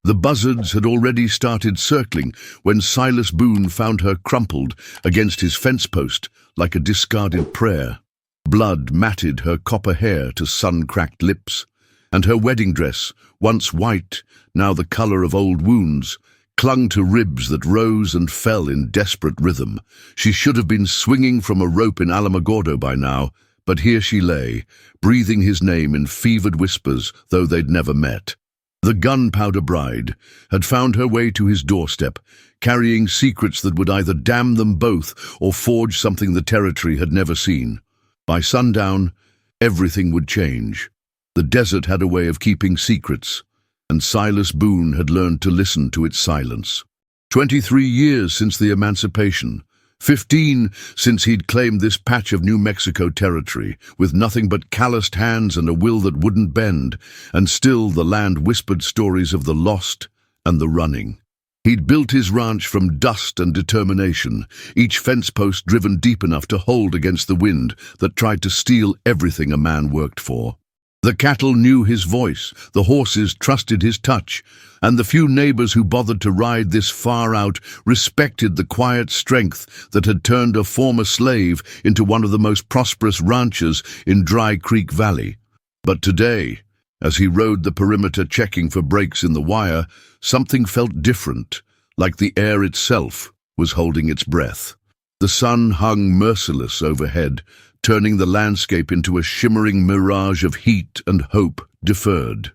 The buzzards had already started circling when Silas Boone found her crumpled against his fence post like a discarded prayer. Blood matted her copper hair to sun-cracked lips, and her wedding dress, once white, now the color of old wounds, clung to ribs that rose and fell in desperate rhythm. She should have been swinging from a rope in Alamogordo by now, but here she lay, breathing his name in fevered whispers, though they'd never met. The gunpowder bride had found her way to his doorstep, carrying secrets that would either damn them both or forge something the territory had never seen. By sundown, everything would change. The desert had a way of keeping secrets, and Silas Boone had learned to listen to its silence. 23 years since the emancipation, 15 since he'd claimed this patch of New Mexico territory, with nothing but calloused hands and a will that wouldn't bend, and still the land whispered stories of the lost and the running. He'd built his ranch from dust and determination, each fence post driven deep enough to hold against the wind that tried to steal everything a man worked for. The cattle knew his voice, the horses trusted his touch, and the few neighbors who bothered to ride this far out respected the quiet strength that had turned a former slave into one of the most prosperous ranchers in Dry Creek Valley. But today, as he rode the perimeter checking for breaks in the wire, something felt different, like the air itself was holding its breath. The sun hung merciless overhead, turning the landscape into a shimmering mirage of heat and hope deferred.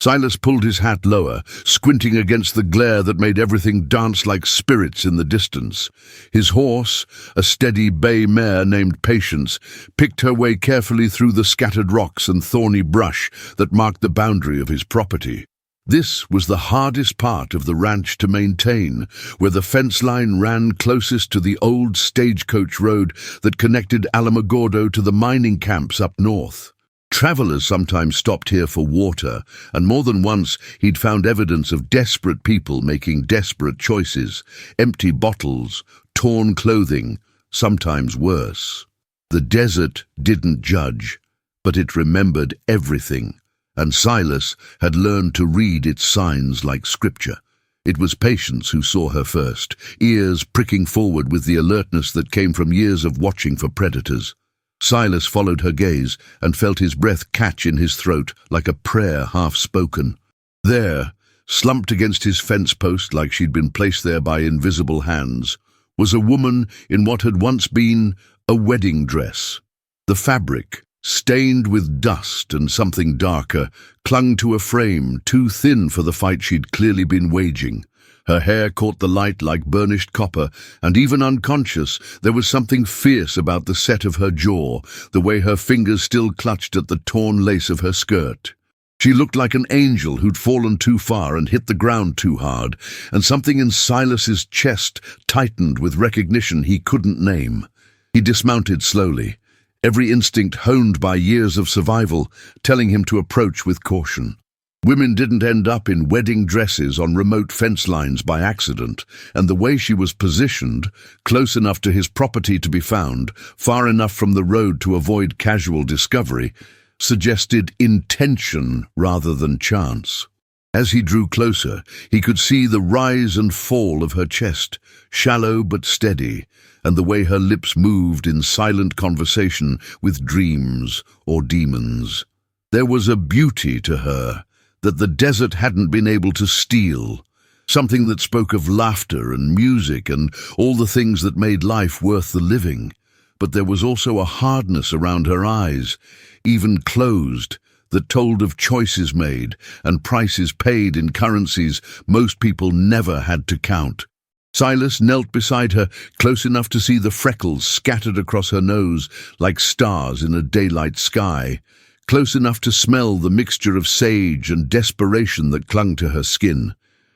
Silas pulled his hat lower, squinting against the glare that made everything dance like spirits in the distance. His horse, a steady bay mare named Patience, picked her way carefully through the scattered rocks and thorny brush that marked the boundary of his property. This was the hardest part of the ranch to maintain, where the fence line ran closest to the old stagecoach road that connected Alamogordo to the mining camps up north. Travelers sometimes stopped here for water, and more than once he'd found evidence of desperate people making desperate choices, empty bottles, torn clothing, sometimes worse. The desert didn't judge, but it remembered everything. And Silas had learned to read its signs like scripture. It was Patience who saw her first, ears pricking forward with the alertness that came from years of watching for predators. Silas followed her gaze and felt his breath catch in his throat like a prayer half-spoken. There, slumped against his fence post like she'd been placed there by invisible hands, was a woman in what had once been a wedding dress. The fabric, stained with dust and something darker, clung to a frame too thin for the fight she'd clearly been waging. Her hair caught the light like burnished copper, and even unconscious, there was something fierce about the set of her jaw, the way her fingers still clutched at the torn lace of her skirt. She looked like an angel who'd fallen too far and hit the ground too hard, and something in Silas's chest tightened with recognition he couldn't name. He dismounted slowly, every instinct honed by years of survival, telling him to approach with caution. Women didn't end up in wedding dresses on remote fence lines by accident, and the way she was positioned, close enough to his property to be found, far enough from the road to avoid casual discovery, suggested intention rather than chance. As he drew closer, he could see the rise and fall of her chest, shallow but steady, and the way her lips moved in silent conversation with dreams or demons. There was a beauty to her that the desert hadn't been able to steal, something that spoke of laughter and music and all the things that made life worth the living. But there was also a hardness around her eyes, even closed, that told of choices made and prices paid in currencies most people never had to count. Silas knelt beside her, close enough to see the freckles scattered across her nose like stars in a daylight sky, close enough to smell the mixture of sage and desperation that clung to her skin.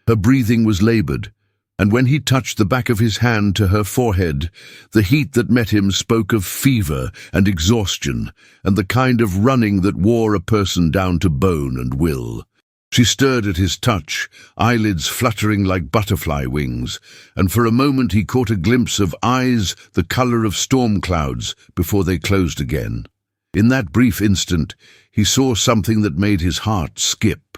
Her breathing was labored, and when he touched the back of his hand to her forehead, the heat that met him spoke of fever and exhaustion, and the kind of running that wore a person down to bone and will. She stirred at his touch, eyelids fluttering like butterfly wings, and for a moment he caught a glimpse of eyes the color of storm clouds before they closed again. In that brief instant, he saw something that made his heart skip.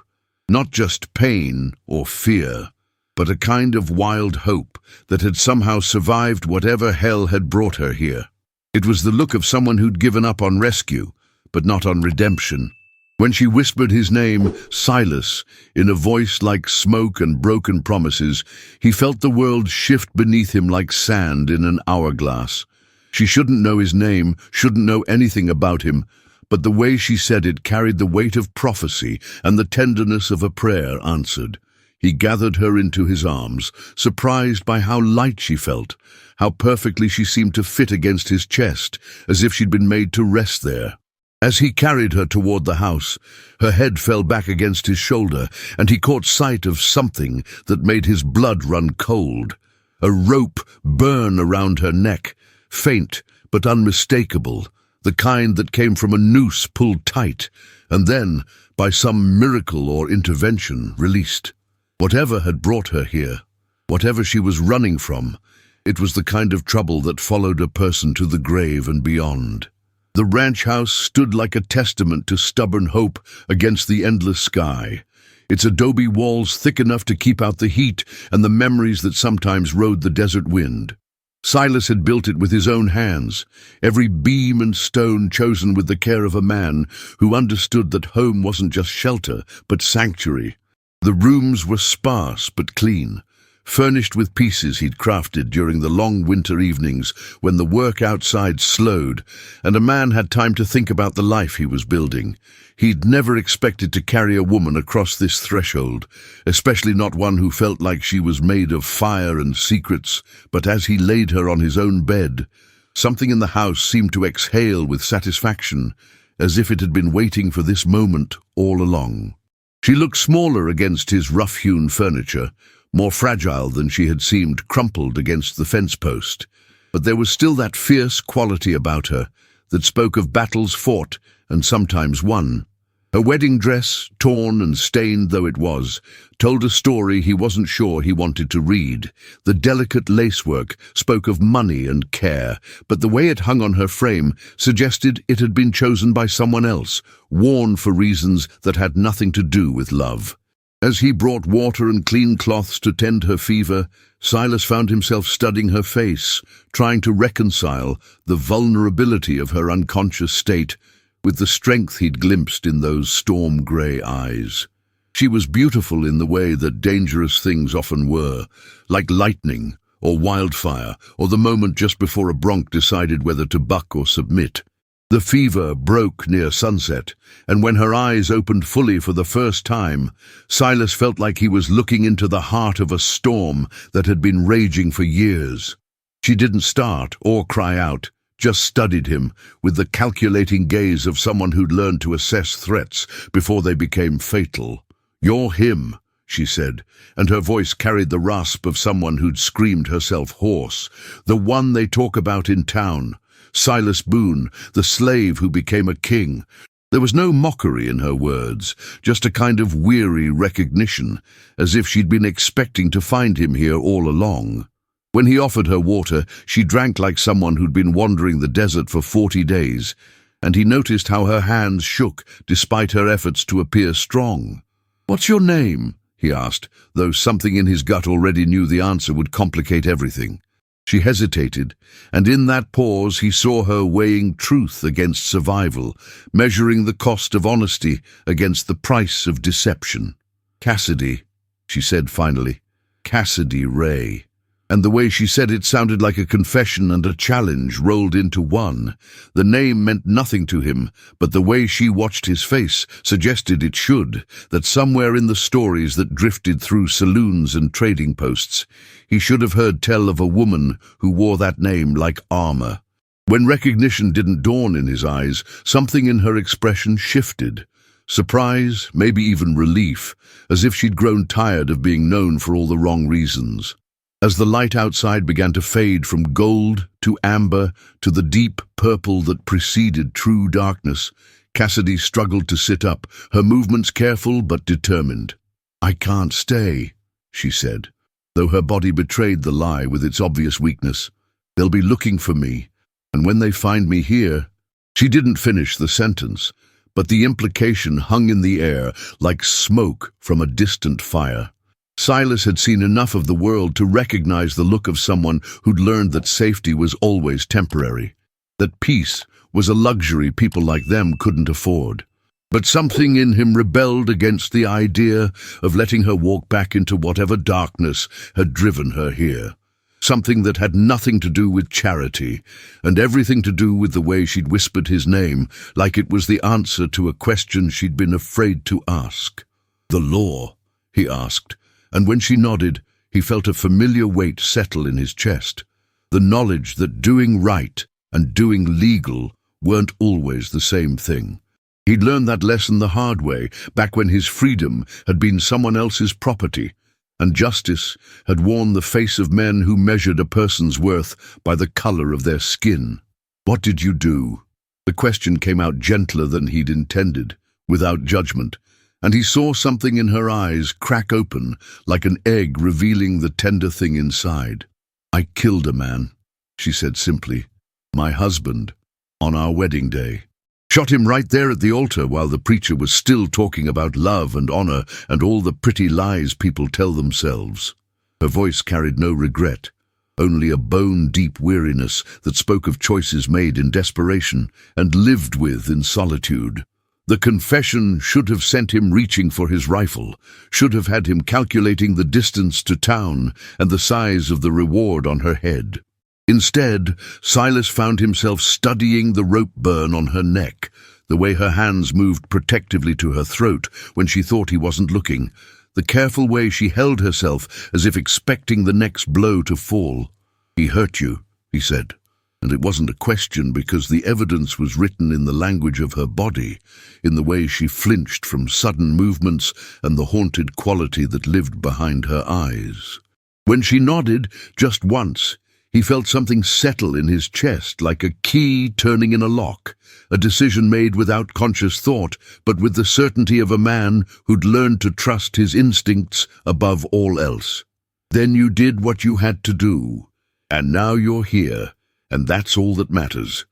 Not just pain or fear, but a kind of wild hope that had somehow survived whatever hell had brought her here. It was the look of someone who'd given up on rescue, but not on redemption. When she whispered his name, Silas, in a voice like smoke and broken promises, he felt the world shift beneath him like sand in an hourglass. She shouldn't know his name, shouldn't know anything about him, but the way she said it carried the weight of prophecy and the tenderness of a prayer answered. He gathered her into his arms, surprised by how light she felt, how perfectly she seemed to fit against his chest, as if she'd been made to rest there. As he carried her toward the house, her head fell back against his shoulder, and he caught sight of something that made his blood run cold. A rope burn around her neck, faint but unmistakable, the kind that came from a noose pulled tight, and then, by some miracle or intervention, released. Whatever had brought her here, whatever she was running from, it was the kind of trouble that followed a person to the grave and beyond. The ranch house stood like a testament to stubborn hope against the endless sky, its adobe walls thick enough to keep out the heat and the memories that sometimes rode the desert wind. Silas had built it with his own hands, every beam and stone chosen with the care of a man who understood that home wasn't just shelter, but sanctuary. The rooms were sparse but clean, furnished with pieces he'd crafted during the long winter evenings when the work outside slowed and a man had time to think about the life he was building. He'd never expected to carry a woman across this threshold, especially not one who felt like she was made of fire and secrets, but as he laid her on his own bed, something in the house seemed to exhale with satisfaction, as if it had been waiting for this moment all along. She looked smaller against his rough-hewn furniture, more fragile than she had seemed, crumpled against the fence post. But there was still that fierce quality about her that spoke of battles fought and sometimes won. Her wedding dress, torn and stained though it was, told a story he wasn't sure he wanted to read. The delicate lacework spoke of money and care, but the way it hung on her frame suggested it had been chosen by someone else, worn for reasons that had nothing to do with love. As he brought water and clean cloths to tend her fever, Silas found himself studying her face, trying to reconcile the vulnerability of her unconscious state with the strength he'd glimpsed in those storm-grey eyes. She was beautiful in the way that dangerous things often were, like lightning or wildfire, or the moment just before a bronc decided whether to buck or submit. The fever broke near sunset, and when her eyes opened fully for the first time, Silas felt like he was looking into the heart of a storm that had been raging for years. She didn't start or cry out, just studied him with the calculating gaze of someone who'd learned to assess threats before they became fatal. "You're him," she said, and her voice carried the rasp of someone who'd screamed herself hoarse. "The one they talk about in town. Silas Boone, the slave who became a king." There was no mockery in her words, just a kind of weary recognition, as if she'd been expecting to find him here all along. When he offered her water, she drank like someone who'd been wandering the desert for 40 days, and he noticed how her hands shook despite her efforts to appear strong. "What's your name?" he asked, though something in his gut already knew the answer would complicate everything. She hesitated, and in that pause he saw her weighing truth against survival, measuring the cost of honesty against the price of deception. "Cassidy," she said finally. "Cassidy Ray." And the way she said it sounded like a confession and a challenge rolled into one. The name meant nothing to him, but the way she watched his face suggested it should, that somewhere in the stories that drifted through saloons and trading posts, he should have heard tell of a woman who wore that name like armor. When recognition didn't dawn in his eyes, something in her expression shifted. Surprise, maybe even relief, as if she'd grown tired of being known for all the wrong reasons. As the light outside began to fade from gold to amber to the deep purple that preceded true darkness, Cassidy struggled to sit up, her movements careful but determined. "I can't stay," she said, though her body betrayed the lie with its obvious weakness. "They'll be looking for me, and when they find me here—" She didn't finish the sentence, but the implication hung in the air like smoke from a distant fire. Silas had seen enough of the world to recognize the look of someone who'd learned that safety was always temporary, that peace was a luxury people like them couldn't afford. But something in him rebelled against the idea of letting her walk back into whatever darkness had driven her here. Something that had nothing to do with charity, and everything to do with the way she'd whispered his name, like it was the answer to a question she'd been afraid to ask. "The law?" he asked, and when she nodded, he felt a familiar weight settle in his chest. The knowledge that doing right and doing legal weren't always the same thing. He'd learned that lesson the hard way, back when his freedom had been someone else's property, and justice had worn the face of men who measured a person's worth by the color of their skin. "What did you do?" The question came out gentler than he'd intended, without judgment, and he saw something in her eyes crack open, like an egg revealing the tender thing inside. "I killed a man," she said simply. "My husband, on our wedding day. Shot him right there at the altar while the preacher was still talking about love and honor and all the pretty lies people tell themselves." Her voice carried no regret, only a bone-deep weariness that spoke of choices made in desperation and lived with in solitude. The confession should have sent him reaching for his rifle, should have had him calculating the distance to town and the size of the reward on her head. Instead, Silas found himself studying the rope burn on her neck, the way her hands moved protectively to her throat when she thought he wasn't looking, the careful way she held herself as if expecting the next blow to fall. "He hurt you," he said, and it wasn't a question because the evidence was written in the language of her body, in the way she flinched from sudden movements and the haunted quality that lived behind her eyes. When she nodded, just once, he felt something settle in his chest, like a key turning in a lock, a decision made without conscious thought, but with the certainty of a man who'd learned to trust his instincts above all else. "Then you did what you had to do, and now you're here, and that's all that matters."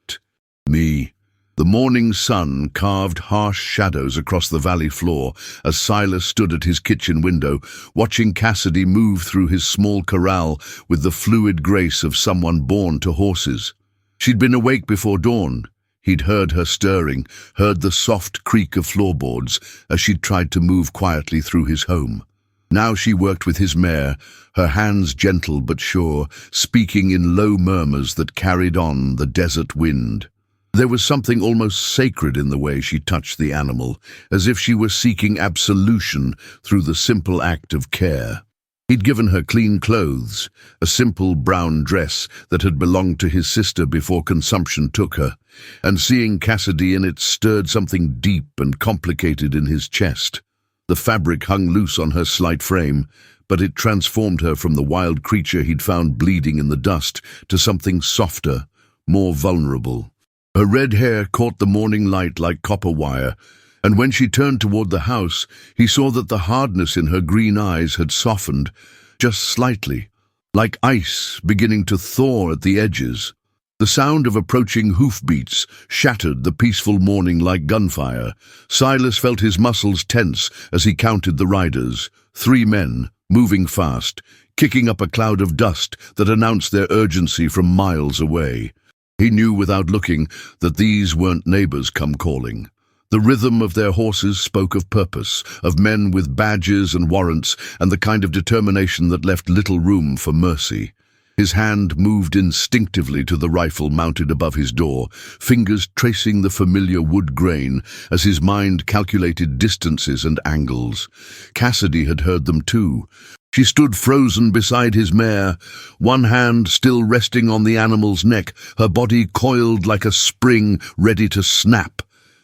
Me. The morning sun carved harsh shadows across the valley floor as Silas stood at his kitchen window, watching Cassidy move through his small corral with the fluid grace of someone born to horses. She'd been awake before dawn. He'd heard her stirring, heard the soft creak of floorboards as she'd tried to move quietly through his home. Now she worked with his mare, her hands gentle but sure, speaking in low murmurs that carried on the desert wind. There was something almost sacred in the way she touched the animal, as if she were seeking absolution through the simple act of care. He'd given her clean clothes, a simple brown dress that had belonged to his sister before consumption took her, and seeing Cassidy in it stirred something deep and complicated in his chest. The fabric hung loose on her slight frame, but it transformed her from the wild creature he'd found bleeding in the dust to something softer, more vulnerable. Her red hair caught the morning light like copper wire, and when she turned toward the house, he saw that the hardness in her green eyes had softened, just slightly, like ice beginning to thaw at the edges. The sound of approaching hoofbeats shattered the peaceful morning like gunfire. Silas felt his muscles tense as he counted the riders, 3 men, moving fast, kicking up a cloud of dust that announced their urgency from miles away. He knew without looking that these weren't neighbors come calling. The rhythm of their horses spoke of purpose, of men with badges and warrants, and the kind of determination that left little room for mercy. His hand moved instinctively to the rifle mounted above his door, fingers tracing the familiar wood grain as his mind calculated distances and angles. Cassidy had heard them too. She stood frozen beside his mare, one hand still resting on the animal's neck, her body coiled like a spring ready to snap.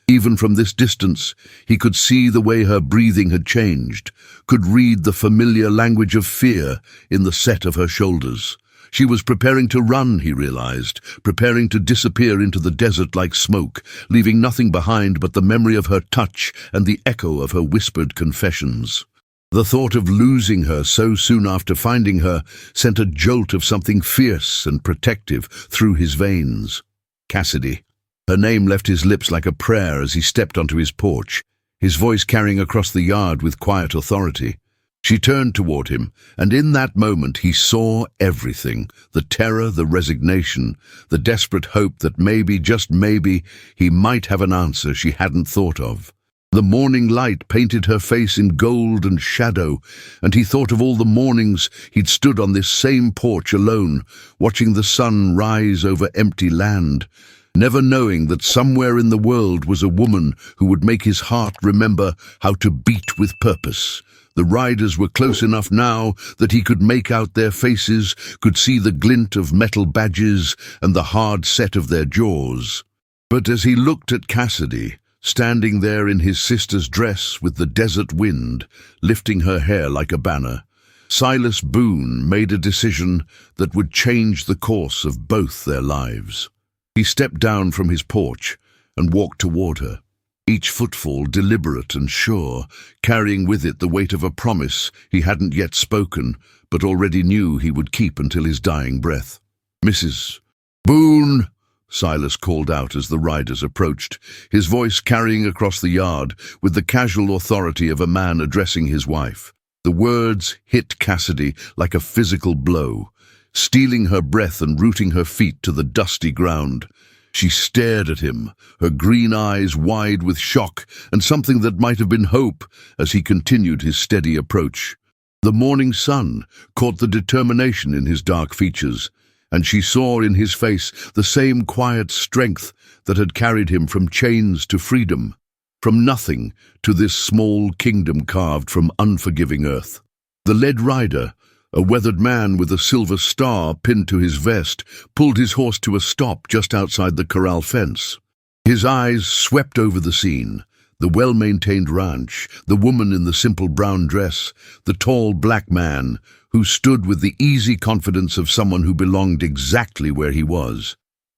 Even from this distance, he could see the way her breathing had changed, could read the familiar language of fear in the set of her shoulders. She was preparing to run, he realized, preparing to disappear into the desert like smoke, leaving nothing behind but the memory of her touch and the echo of her whispered confessions. The thought of losing her so soon after finding her sent a jolt of something fierce and protective through his veins. Cassidy. Her name left his lips like a prayer as he stepped onto his porch, his voice carrying across the yard with quiet authority. She turned toward him, and in that moment he saw everything, the terror, the resignation, the desperate hope that maybe, just maybe, he might have an answer she hadn't thought of. The morning light painted her face in gold and shadow, and he thought of all the mornings he'd stood on this same porch alone, watching the sun rise over empty land, never knowing that somewhere in the world was a woman who would make his heart remember how to beat with purpose. The riders were close enough now that he could make out their faces, could see the glint of metal badges and the hard set of their jaws. But as he looked at Cassidy, standing there in his sister's dress with the desert wind, lifting her hair like a banner, Silas Boone made a decision that would change the course of both their lives. He stepped down from his porch and walked toward her, each footfall deliberate and sure, carrying with it the weight of a promise he hadn't yet spoken, but already knew he would keep until his dying breath. "Mrs. Boone," Silas called out as the riders approached, his voice carrying across the yard with the casual authority of a man addressing his wife. The words hit Cassidy like a physical blow, stealing her breath and rooting her feet to the dusty ground. She stared at him, her green eyes wide with shock and something that might have been hope as he continued his steady approach. The morning sun caught the determination in his dark features, and she saw in his face the same quiet strength that had carried him from chains to freedom, from nothing to this small kingdom carved from unforgiving earth. The led rider, a weathered man with a silver star pinned to his vest, pulled his horse to a stop just outside the corral fence. His eyes swept over the scene, the well-maintained ranch, the woman in the simple brown dress, the tall black man who stood with the easy confidence of someone who belonged exactly where he was.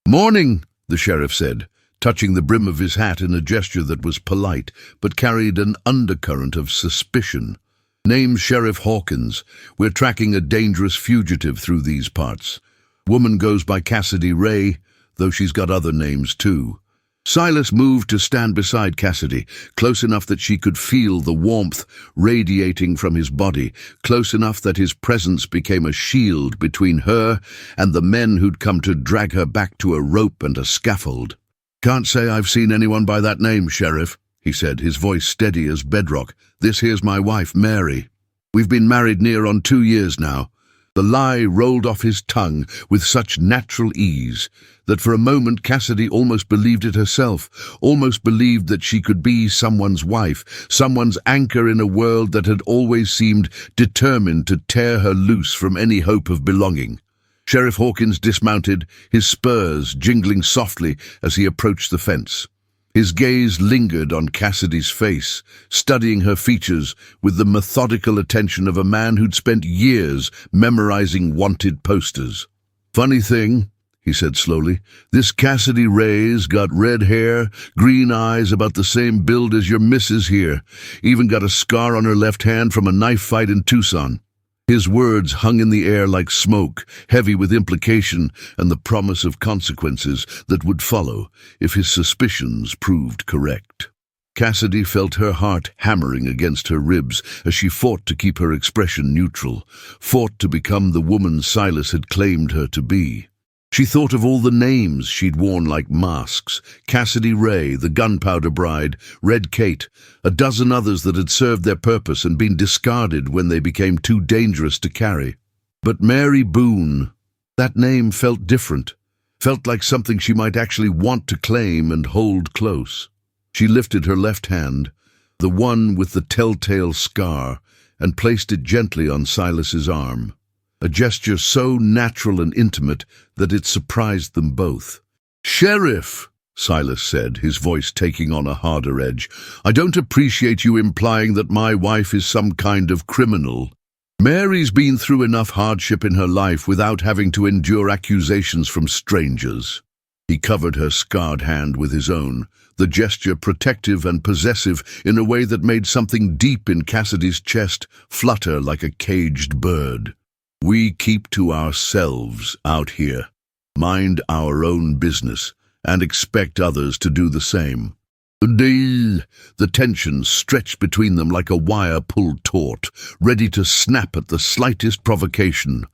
"Morning," the sheriff said, touching the brim of his hat in a gesture that was polite but carried an undercurrent of suspicion. "Name's Sheriff Hawkins. We're tracking a dangerous fugitive through these parts. Woman goes by Cassidy Ray, though she's got other names too." Silas moved to stand beside Cassidy, close enough that she could feel the warmth radiating from his body, close enough that his presence became a shield between her and the men who'd come to drag her back to a rope and a scaffold. "Can't say I've seen anyone by that name, Sheriff," he said, his voice steady as bedrock. "This here's my wife, Mary. We've been married near on 2 years now." The lie rolled off his tongue with such natural ease that for a moment Cassidy almost believed it herself, almost believed that she could be someone's wife, someone's anchor in a world that had always seemed determined to tear her loose from any hope of belonging. Sheriff Hawkins dismounted, his spurs jingling softly as he approached the fence. His gaze lingered on Cassidy's face, studying her features with the methodical attention of a man who'd spent years memorizing wanted posters. "Funny thing," he said slowly, "this Cassidy Ray's got red hair, green eyes, about the same build as your missus here. Even got a scar on her left hand from a knife fight in Tucson." His words hung in the air like smoke, heavy with implication and the promise of consequences that would follow if his suspicions proved correct. Cassidy felt her heart hammering against her ribs as she fought to keep her expression neutral, fought to become the woman Silas had claimed her to be. She thought of all the names she'd worn like masks: Cassidy Ray, the Gunpowder Bride, Red Kate, a dozen others that had served their purpose and been discarded when they became too dangerous to carry. But Mary Boone, that name felt different, felt like something she might actually want to claim and hold close. She lifted her left hand, the one with the telltale scar, and placed it gently on Silas's arm. A gesture so natural and intimate that it surprised them both. "Sheriff," Silas said, his voice taking on a harder edge, "I don't appreciate you implying that my wife is some kind of criminal. Mary's been through enough hardship in her life without having to endure accusations from strangers." He covered her scarred hand with his own, the gesture protective and possessive in a way that made something deep in Cassidy's chest flutter like a caged bird. "We keep to ourselves out here, mind our own business, and expect others to do the same. The tension stretched between them like a wire pulled taut, ready to snap at the slightest provocation.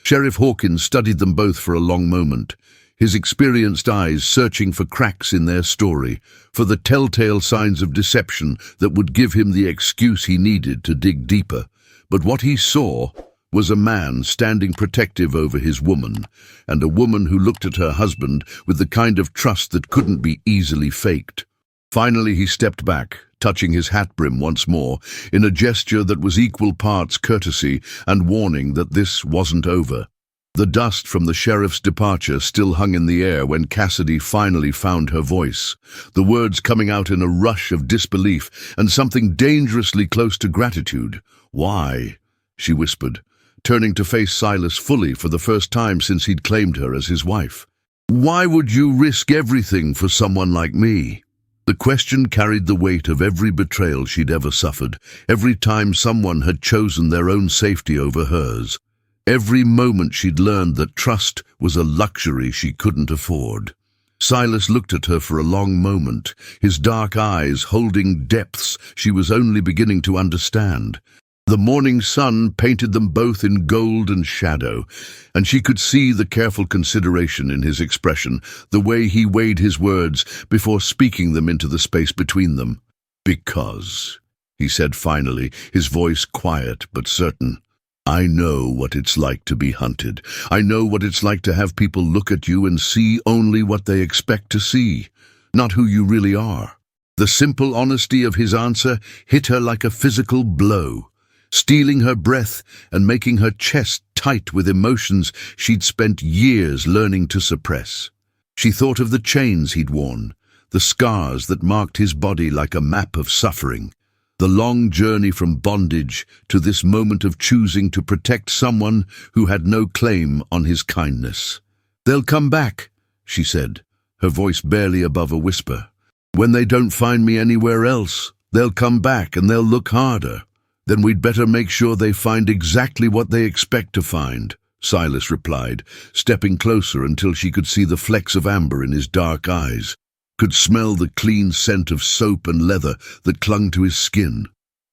Sheriff Hawkins studied them both for a long moment, his experienced eyes searching for cracks in their story, for the telltale signs of deception that would give him the excuse he needed to dig deeper. But what he saw was a man standing protective over his woman, and a woman who looked at her husband with the kind of trust that couldn't be easily faked. Finally he stepped back, touching his hat brim once more, in a gesture that was equal parts courtesy and warning that this wasn't over. The dust from the sheriff's departure still hung in the air when Cassidy finally found her voice, the words coming out in a rush of disbelief and something dangerously close to gratitude. "Why?" she whispered, turning to face Silas fully for the first time since he'd claimed her as his wife. "Why would you risk everything for someone like me?" The question carried the weight of every betrayal she'd ever suffered, every time someone had chosen their own safety over hers, every moment she'd learned that trust was a luxury she couldn't afford. Silas looked at her for a long moment, his dark eyes holding depths she was only beginning to understand. The morning sun painted them both in gold and shadow, and she could see the careful consideration in his expression, the way he weighed his words before speaking them into the space between them. "Because," he said finally, his voice quiet but certain, "I know what it's like to be hunted. I know what it's like to have people look at you and see only what they expect to see, not who you really are." The simple honesty of his answer hit her like a physical blow, stealing her breath and making her chest tight with emotions she'd spent years learning to suppress. She thought of the chains he'd worn, the scars that marked his body like a map of suffering, the long journey from bondage to this moment of choosing to protect someone who had no claim on his kindness. "They'll come back," she said, her voice barely above a whisper. "When they don't find me anywhere else, they'll come back and they'll look harder." "Then we'd better make sure they find exactly what they expect to find," Silas replied, stepping closer until she could see the flecks of amber in his dark eyes, could smell the clean scent of soap and leather that clung to his skin.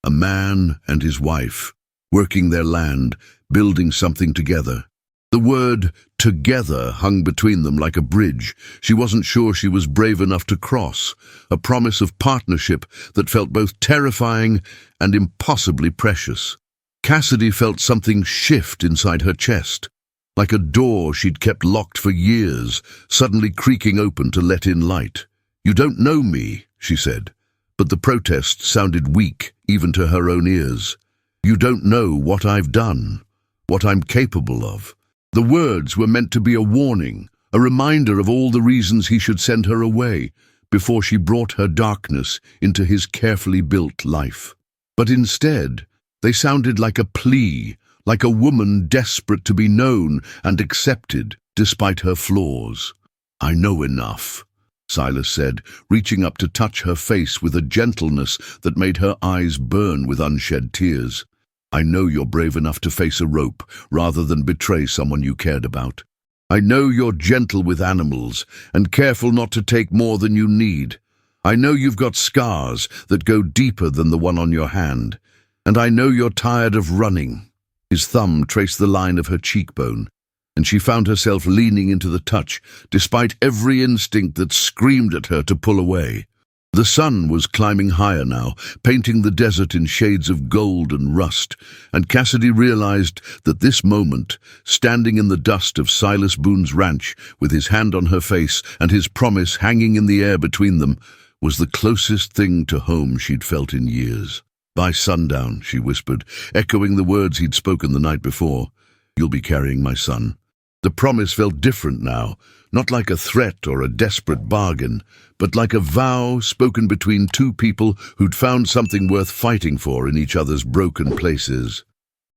A man and his wife, working their land, building something together. The word "together" hung between them like a bridge she wasn't sure she was brave enough to cross, a promise of partnership that felt both terrifying and impossibly precious. Cassidy felt something shift inside her chest, like a door she'd kept locked for years, suddenly creaking open to let in light. "You don't know me," she said, but the protest sounded weak even to her own ears. "You don't know what I've done, what I'm capable of." The words were meant to be a warning, a reminder of all the reasons he should send her away before she brought her darkness into his carefully built life. But instead, they sounded like a plea, like a woman desperate to be known and accepted despite her flaws. "I know enough," Silas said, reaching up to touch her face with a gentleness that made her eyes burn with unshed tears. "I know you're brave enough to face a rope rather than betray someone you cared about. I know you're gentle with animals and careful not to take more than you need. I know you've got scars that go deeper than the one on your hand. And I know you're tired of running." His thumb traced the line of her cheekbone, and she found herself leaning into the touch, despite every instinct that screamed at her to pull away. The sun was climbing higher now, painting the desert in shades of gold and rust, and Cassidy realized that this moment, standing in the dust of Silas Boone's ranch, with his hand on her face and his promise hanging in the air between them, was the closest thing to home she'd felt in years. "By sundown," she whispered, echoing the words he'd spoken the night before, "you'll be carrying my son." The promise felt different now, not like a threat or a desperate bargain, but like a vow spoken between two people who'd found something worth fighting for in each other's broken places.